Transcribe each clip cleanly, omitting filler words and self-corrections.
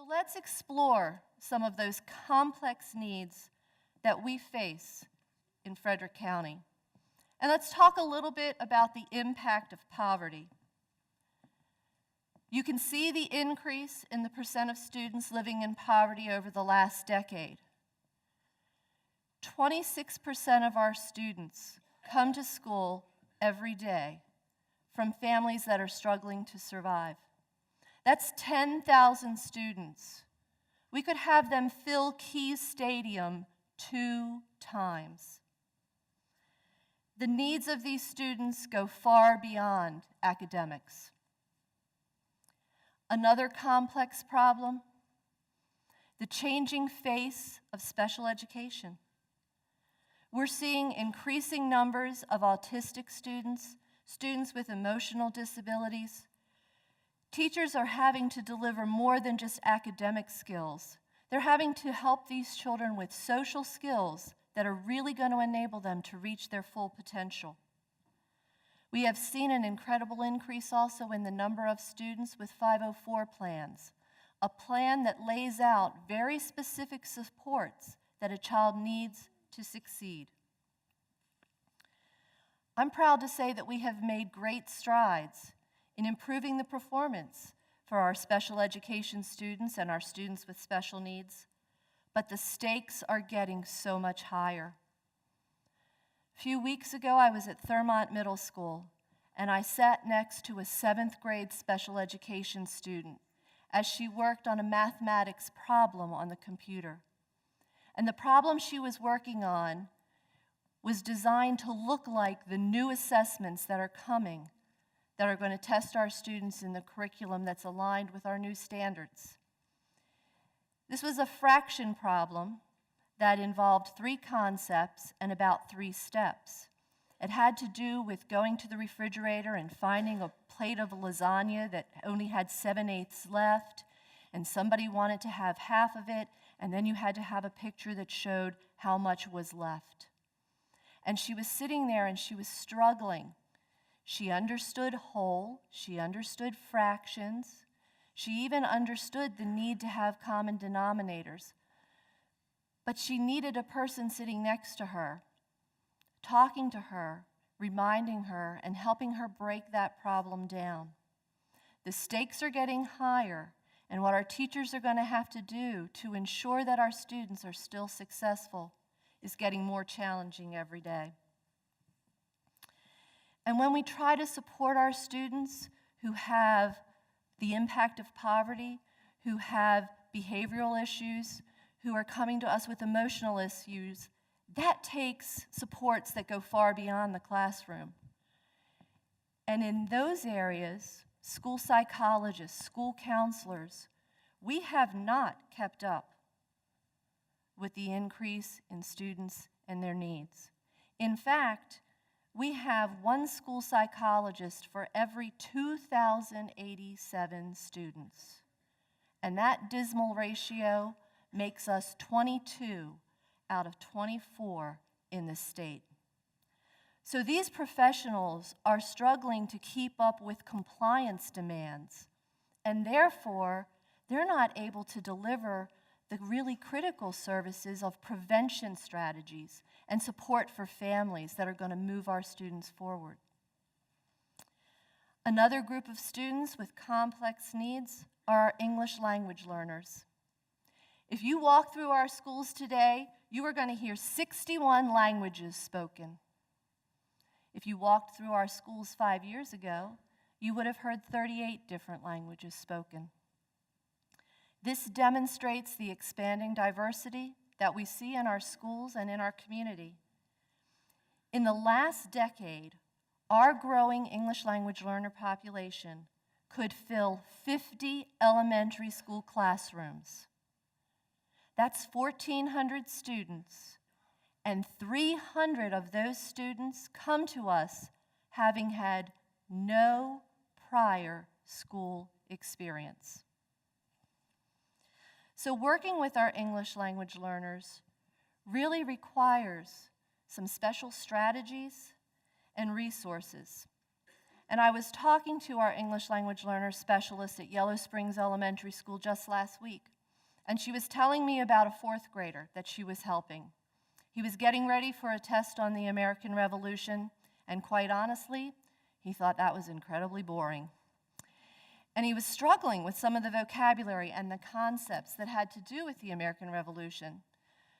let's explore some of those complex needs that we face in Frederick County. And let's talk a little bit about the impact of poverty. You can see the increase in the percent of students living in poverty over the last decade. 26% of our students come to school every day from families that are struggling to survive. That's 10,000 students. We could have them fill Keys Stadium 2 times. The needs of these students go far beyond academics. Another complex problem, the changing face of special education. We're seeing increasing numbers of autistic students, students with emotional disabilities. Teachers are having to deliver more than just academic skills. They're having to help these children with social skills that are really going to enable them to reach their full potential. We have seen an incredible increase also in the number of students with 504 plans, a plan that lays out very specific supports that a child needs to succeed. I'm proud to say that we have made great strides in improving the performance for our special education students and our students with special needs, but the stakes are getting so much higher. A few weeks ago, I was at Thurmont Middle School, and I sat next to a 7th grade special education student as she worked on a mathematics problem on the computer. And the problem she was working on was designed to look like the new assessments that are coming that are going to test our students in the curriculum that's aligned with our new standards. This was a fraction problem that involved 3 concepts and about 3 steps. It had to do with going to the refrigerator and finding a plate of lasagna that only had 7/8 left, and somebody wanted to have half of it, and then you had to have a picture that showed how much was left. And she was sitting there and she was struggling. She understood whole, she understood fractions, she even understood the need to have common denominators. But she needed a person sitting next to her, talking to her, reminding her, and helping her break that problem down. The stakes are getting higher, and what our teachers are going to have to do to ensure that our students are still successful is getting more challenging every day. And when we try to support our students who have the impact of poverty, who have behavioral issues, who are coming to us with emotional issues, that takes supports that go far beyond the classroom. And in those areas, school psychologists, school counselors, we have not kept up with the increase in students and their needs. In fact, we have 1 school psychologist for every 2,087 students. And that dismal ratio makes us 22 out of 24 in the state. So these professionals are struggling to keep up with compliance demands, and therefore they're not able to deliver the really critical services of prevention strategies and support for families that are going to move our students forward. Another group of students with complex needs are our English language learners. If you walk through our schools today, you are going to hear 61 languages spoken. If you walked through our schools 5 years ago, you would have heard 38 different languages spoken. This demonstrates the expanding diversity that we see in our schools and in our community. In the last decade, our growing English language learner population could fill 50 elementary school classrooms. That's 1,400 students, and 300 of those students come to us having had no prior school experience. So working with our English language learners really requires some special strategies and resources. And I was talking to our English language learner specialist at Yellow Springs Elementary School just last week, and she was telling me about a fourth grader that she was helping. He was getting ready for a test on the American Revolution, and quite honestly, he thought that was incredibly boring. And he was struggling with some of the vocabulary and the concepts that had to do with the American Revolution.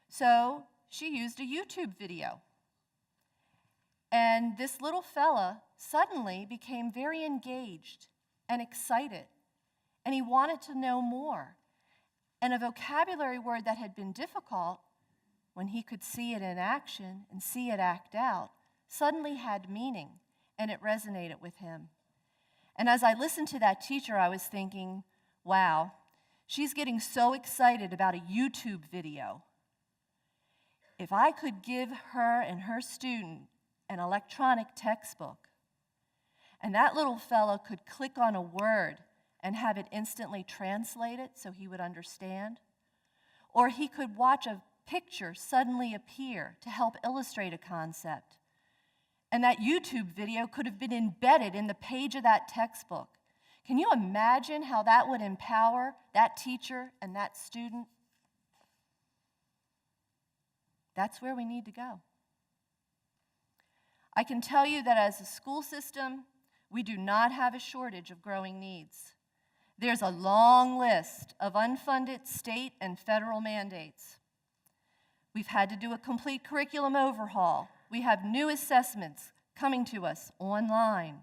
So she used a YouTube video. And this little fella suddenly became very engaged and excited, and he wanted to know more. And a vocabulary word that had been difficult, when he could see it in action and see it act out, suddenly had meaning, and it resonated with him. And as I listened to that teacher, I was thinking, wow, she's getting so excited about a YouTube video. If I could give her and her student an electronic textbook, and that little fellow could click on a word and have it instantly translated so he would understand, or he could watch a picture suddenly appear to help illustrate a concept, and that YouTube video could have been embedded in the page of that textbook. Can you imagine how that would empower that teacher and that student? That's where we need to go. I can tell you that as a school system, we do not have a shortage of growing needs. There's a long list of unfunded state and federal mandates. We've had to do a complete curriculum overhaul. We have new assessments coming to us online.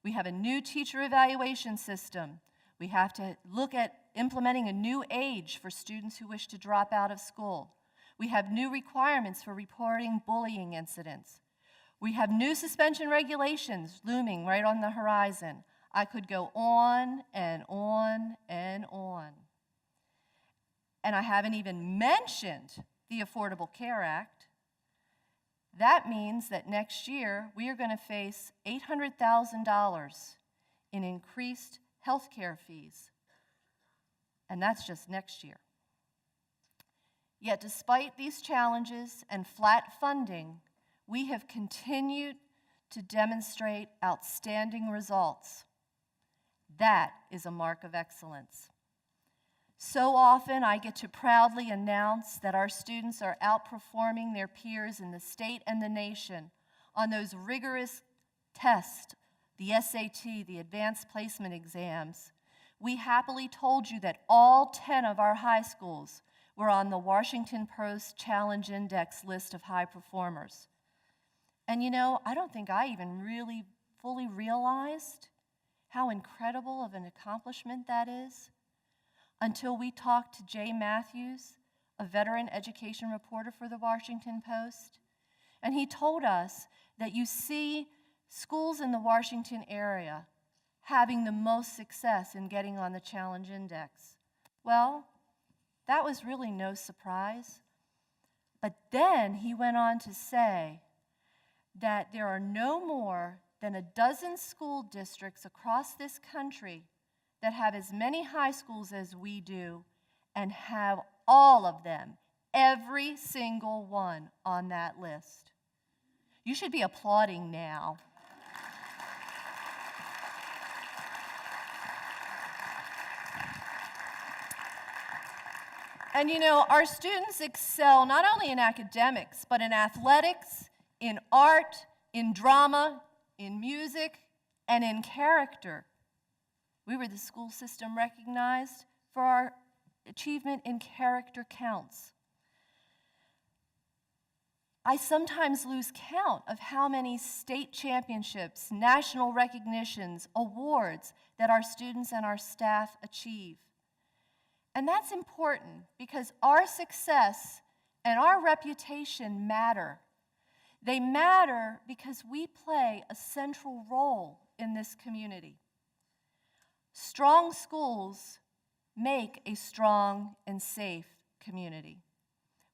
We have a new teacher evaluation system. We have to look at implementing a new age for students who wish to drop out of school. We have new requirements for reporting bullying incidents. We have new suspension regulations looming right on the horizon. I could go on and on and on. And I haven't even mentioned the Affordable Care Act. That means that next year we are going to face $800,000 in increased health care fees. And that's just next year. Yet despite these challenges and flat funding, we have continued to demonstrate outstanding results. That is a mark of excellence. So often I get to proudly announce that our students are outperforming their peers in the state and the nation on those rigorous tests, the SAT, the advanced placement exams. We happily told you that all 10 of our high schools were on the Washington Post Challenge Index list of high performers. And you know, I don't think I even really fully realized how incredible of an accomplishment that is until we talked to Jay Matthews, a veteran education reporter for the Washington Post, and he told us that you see schools in the Washington area having the most success in getting on the Challenge Index. Well, that was really no surprise. But then he went on to say that there are no more than a dozen school districts across this country that have as many high schools as we do and have all of them, every single one on that list. You should be applauding now. And you know, our students excel not only in academics, but in athletics, in art, in drama, in music, and in character. We were the school system recognized for our achievement in character counts. I sometimes lose count of how many state championships, national recognitions, awards that our students and our staff achieve. And that's important because our success and our reputation matter. They matter because we play a central role in this community. Strong schools make a strong and safe community.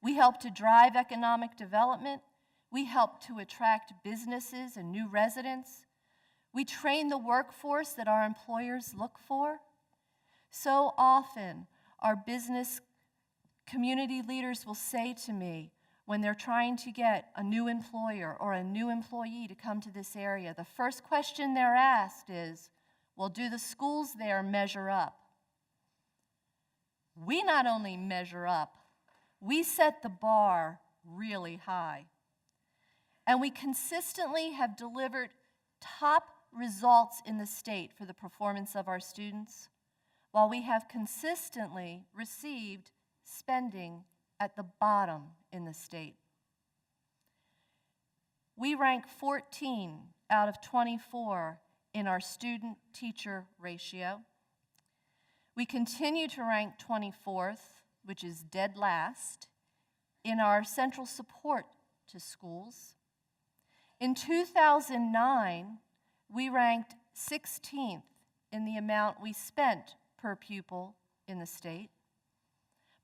We help to drive economic development. We help to attract businesses and new residents. We train the workforce that our employers look for. So often, our business community leaders will say to me when they're trying to get a new employer or a new employee to come to this area, the first question they're asked is, well, do the schools there measure up? we not only measure up, we set the bar really high. And we consistently have delivered top results in the state for the performance of our students, while we have consistently received spending at the bottom in the state. We rank 14 out of 24 in our student-teacher ratio. We continue to rank 24th, which is dead last, in our central support to schools. In 2009, we ranked 16th in the amount we spent per pupil in the state.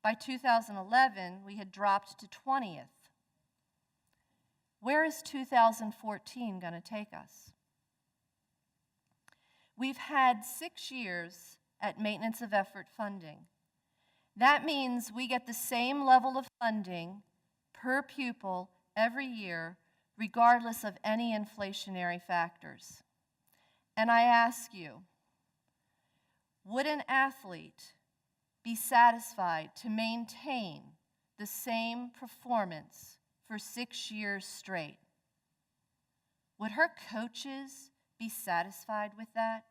By 2011, we had dropped to 20th. Where is 2014 going to take us? We've had 6 years at maintenance of effort funding. That means we get the same level of funding per pupil every year, regardless of any inflationary factors. And I ask you, would an athlete be satisfied to maintain the same performance for 6 years straight? Would her coaches be satisfied with that?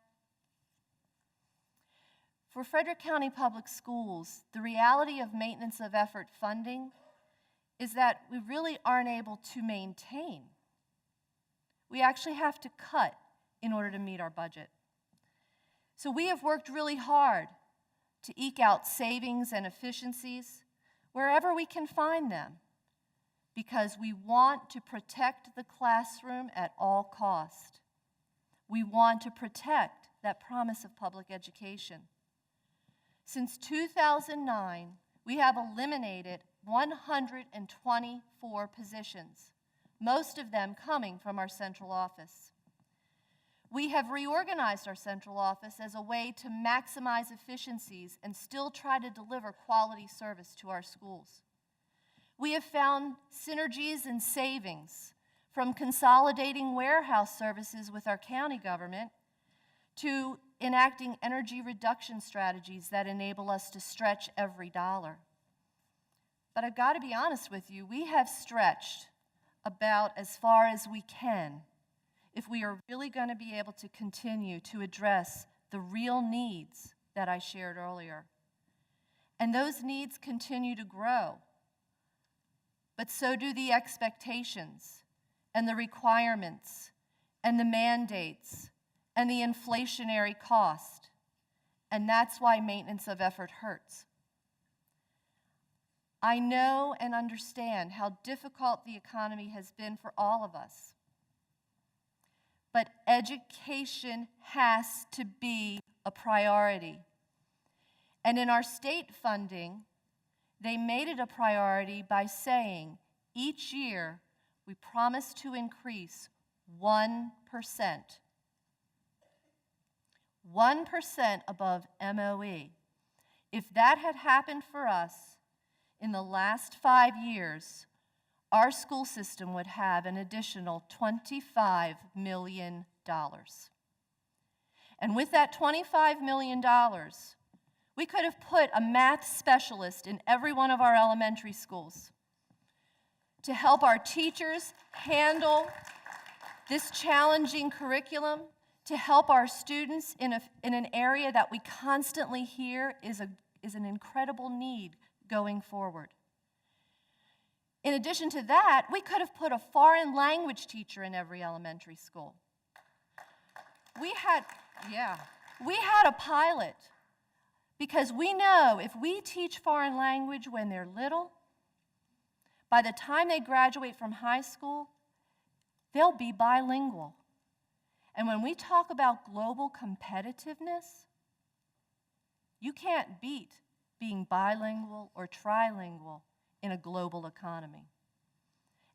For Frederick County Public Schools, the reality of maintenance of effort funding is that we really aren't able to maintain. We actually have to cut in order to meet our budget. So we have worked really hard to eke out savings and efficiencies wherever we can find them, because we want to protect the classroom at all cost. We want to protect that promise of public education. Since 2009, we have eliminated 124 positions, most of them coming from our central office. We have reorganized our central office as a way to maximize efficiencies and still try to deliver quality service to our schools. We have found synergies and savings from consolidating warehouse services with our county government to enacting energy reduction strategies that enable us to stretch every dollar. But I've got to be honest with you, we have stretched about as far as we can if we are really going to be able to continue to address the real needs that I shared earlier. And those needs continue to grow, but so do the expectations and the requirements and the mandates and the inflationary cost. And that's why maintenance of effort hurts. I know and understand how difficult the economy has been for all of us. But education has to be a priority. And in our state funding, they made it a priority by saying each year we promise to increase 1%. 1% above MOE. If that had happened for us in the last 5 years, our school system would have an additional $25 million. And with that $25 million, we could have put a math specialist in every one of our elementary schools to help our teachers handle this challenging curriculum, to help our students in an area that we constantly hear is an incredible need going forward. In addition to that, we could have put a foreign language teacher in every elementary school. We had a pilot, because we know if we teach foreign language when they're little, by the time they graduate from high school, they'll be bilingual. And when we talk about global competitiveness, you can't beat being bilingual or trilingual in a global economy.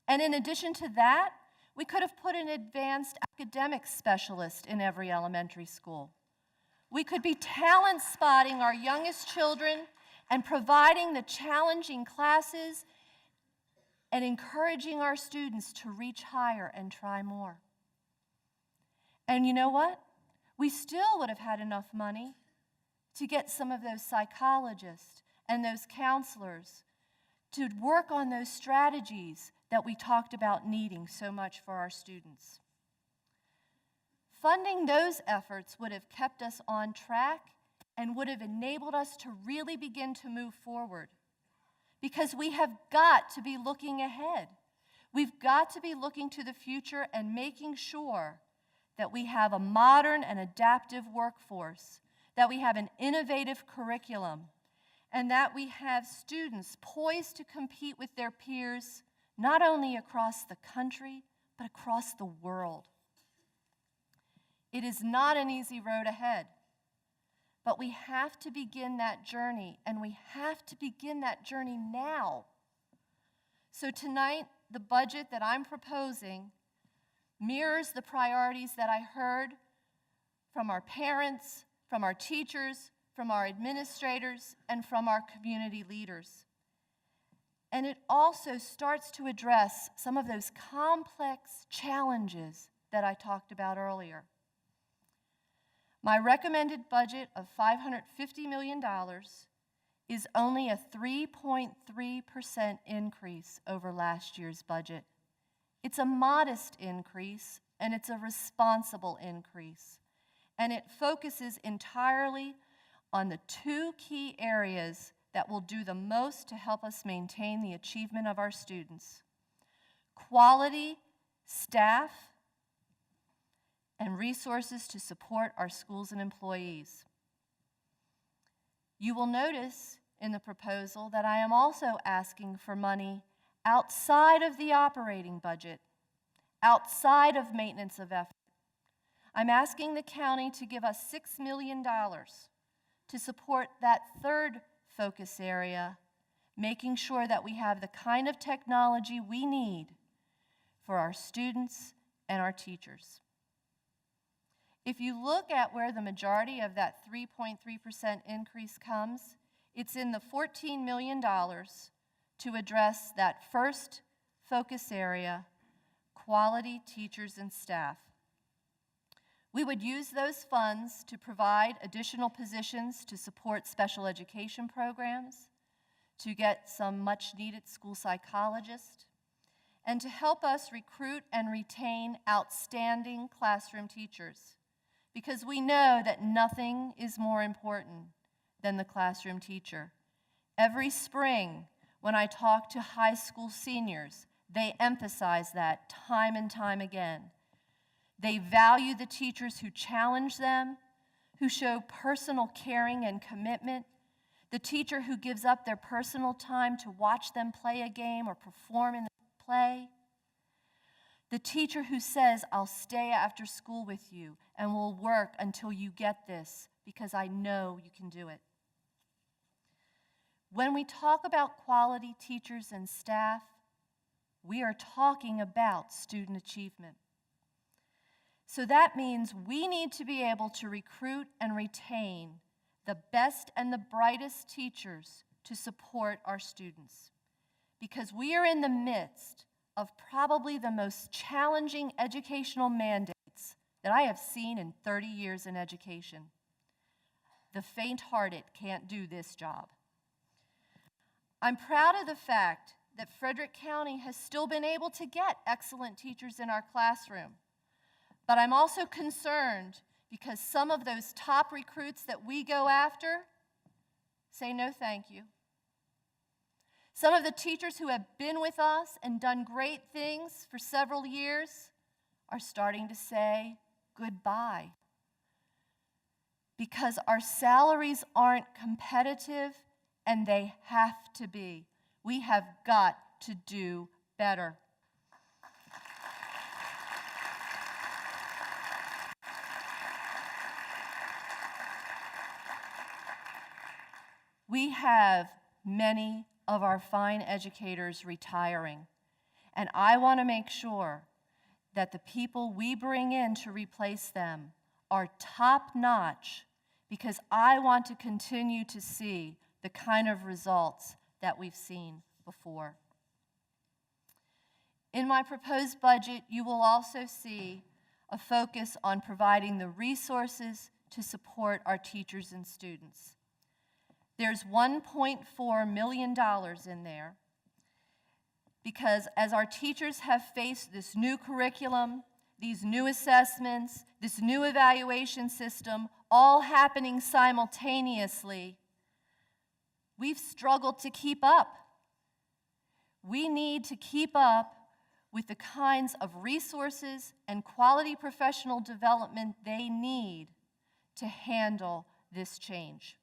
And in addition to that, we could have put an advanced academic specialist in every elementary school. We could be talent spotting our youngest children and providing the challenging classes and encouraging our students to reach higher and try more. And you know what? We still would have had enough money to get some of those psychologists and those counselors to work on those strategies that we talked about needing so much for our students. Funding those efforts would have kept us on track and would have enabled us to really begin to move forward, because we have got to be looking ahead. We've got to be looking to the future and making sure that we have a modern and adaptive workforce, that we have an innovative curriculum, and that we have students poised to compete with their peers, not only across the country, but across the world. It is not an easy road ahead, but we have to begin that journey, and we have to begin that journey now. So tonight, the budget that I'm proposing mirrors the priorities that I heard from our parents, from our teachers, from our administrators, and from our community leaders. And it also starts to address some of those complex challenges that I talked about earlier. My recommended budget of $550 million is only a 3.3% increase over last year's budget. It's a modest increase, and it's a responsible increase. And it focuses entirely on the two key areas that will do the most to help us maintain the achievement of our students: quality staff and resources to support our schools and employees. You will notice in the proposal that I am also asking for money outside of the operating budget, outside of maintenance of effort. I'm asking the county to give us $6 million to support that third focus area, making sure that we have the kind of technology we need for our students and our teachers. If you look at where the majority of that 3.3% increase comes, it's in the $14 million to address that first focus area, quality teachers and staff. We would use those funds to provide additional positions to support special education programs, to get some much-needed school psychologists, and to help us recruit and retain outstanding classroom teachers, because we know that nothing is more important than the classroom teacher. Every spring, when I talk to high school seniors, they emphasize that time and time again. They value the teachers who challenge them, who show personal caring and commitment, the teacher who gives up their personal time to watch them play a game or perform in the play, the teacher who says, "I'll stay after school with you and we'll work until you get this because I know you can do it." When we talk about quality teachers and staff, we are talking about student achievement. So that means we need to be able to recruit and retain the best and the brightest teachers to support our students, because we are in the midst of probably the most challenging educational mandates that I have seen in 30 years in education. The faint-hearted can't do this job. I'm proud of the fact that Frederick County has still been able to get excellent teachers in our classroom. But I'm also concerned because some of those top recruits that we go after say no thank you. Some of the teachers who have been with us and done great things for several years are starting to say goodbye, because our salaries aren't competitive and they have to be. We have got to do better. We have many of our fine educators retiring, and I want to make sure that the people we bring in to replace them are top-notch, because I want to continue to see the kind of results that we've seen before. In my proposed budget, you will also see a focus on providing the resources to support our teachers and students. There's $1.4 million in there because as our teachers have faced this new curriculum, these new assessments, this new evaluation system, all happening simultaneously, we've struggled to keep up. We need to keep up with the kinds of resources and quality professional development they need to handle this change.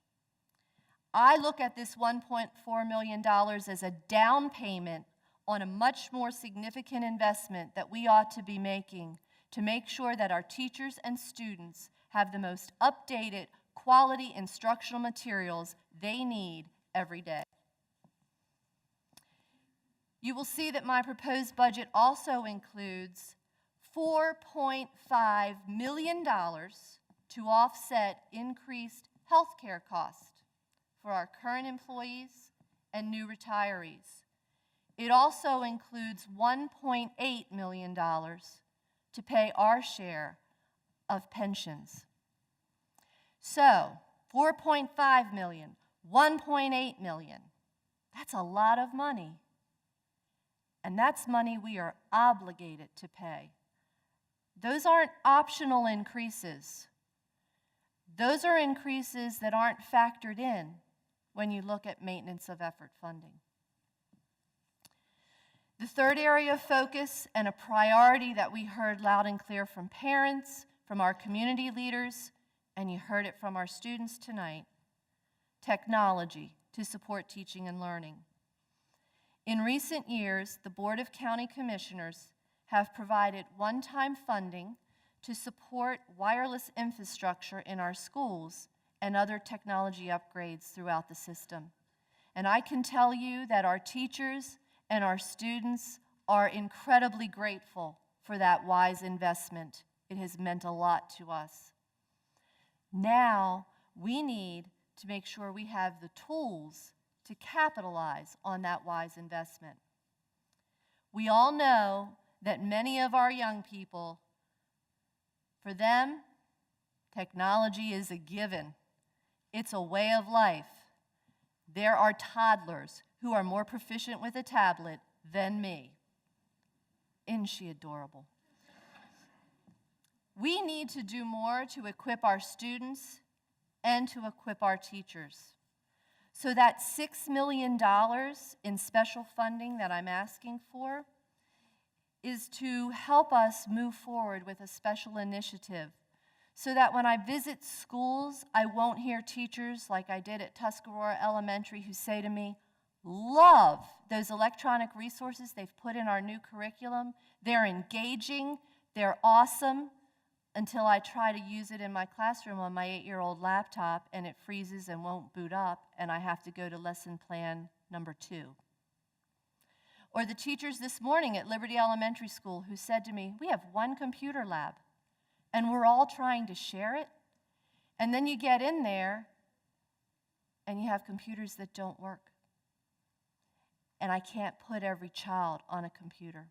I look at this $1.4 million as a down payment on a much more significant investment that we ought to be making to make sure that our teachers and students have the most updated quality instructional materials they need every day. You will see that my proposed budget also includes $4.5 million to offset increased health care costs for our current employees and new retirees. It also includes $1.8 million to pay our share of pensions. So, $4.5 million, $1.8 million, that's a lot of money. And that's money we are obligated to pay. Those aren't optional increases. Those are increases that aren't factored in when you look at maintenance of effort funding. The third area of focus and a priority that we heard loud and clear from parents, from our community leaders, and you heard it from our students tonight, technology to support teaching and learning. In recent years, the Board of County Commissioners have provided one-time funding to support wireless infrastructure in our schools and other technology upgrades throughout the system. And I can tell you that our teachers and our students are incredibly grateful for that wise investment. It has meant a lot to us. Now, we need to make sure we have the tools to capitalize on that wise investment. We all know that many of our young people, for them, technology is a given. It's a way of life. There are toddlers who are more proficient with a tablet than me. Isn't she adorable? We need to do more to equip our students and to equip our teachers. So that $6 million in special funding that I'm asking for is to help us move forward with a special initiative so that when I visit schools, I won't hear teachers like I did at Tuscarora Elementary who say to me, love those electronic resources they've put in our new curriculum. They're engaging, they're awesome, until I try to use it in my classroom on my 8-year-old laptop and it freezes and won't boot up and I have to go to lesson plan number 2. Or the teachers this morning at Liberty Elementary School who said to me, we have one computer lab and we're all trying to share it. And then you get in there and you have computers that don't work. And I can't put every child on a computer.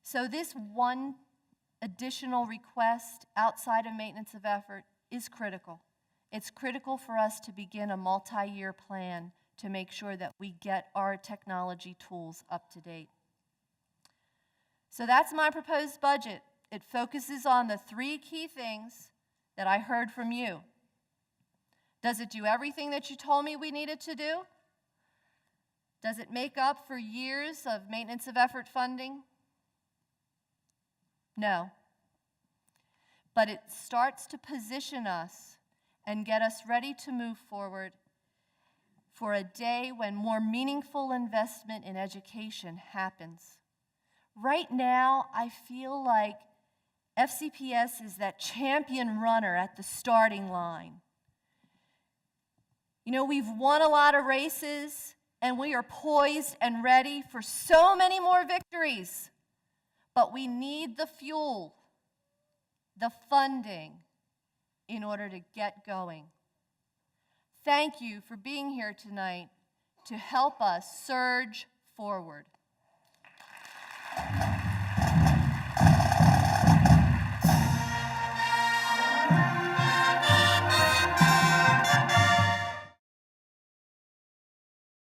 So this one additional request outside of maintenance of effort is critical. It's critical for us to begin a multi-year plan to make sure that we get our technology tools up to date. So that's my proposed budget. It focuses on the 3 key things that I heard from you. Does it do everything that you told me we needed to do? Does it make up for years of maintenance of effort funding? No. But it starts to position us and get us ready to move forward for a day when more meaningful investment in education happens. Right now, I feel like FCPS is that champion runner at the starting line. You know, we've won a lot of races, and we are poised and ready for so many more victories. But we need the fuel, the funding, in order to get going. Thank you for being here tonight to help us surge forward.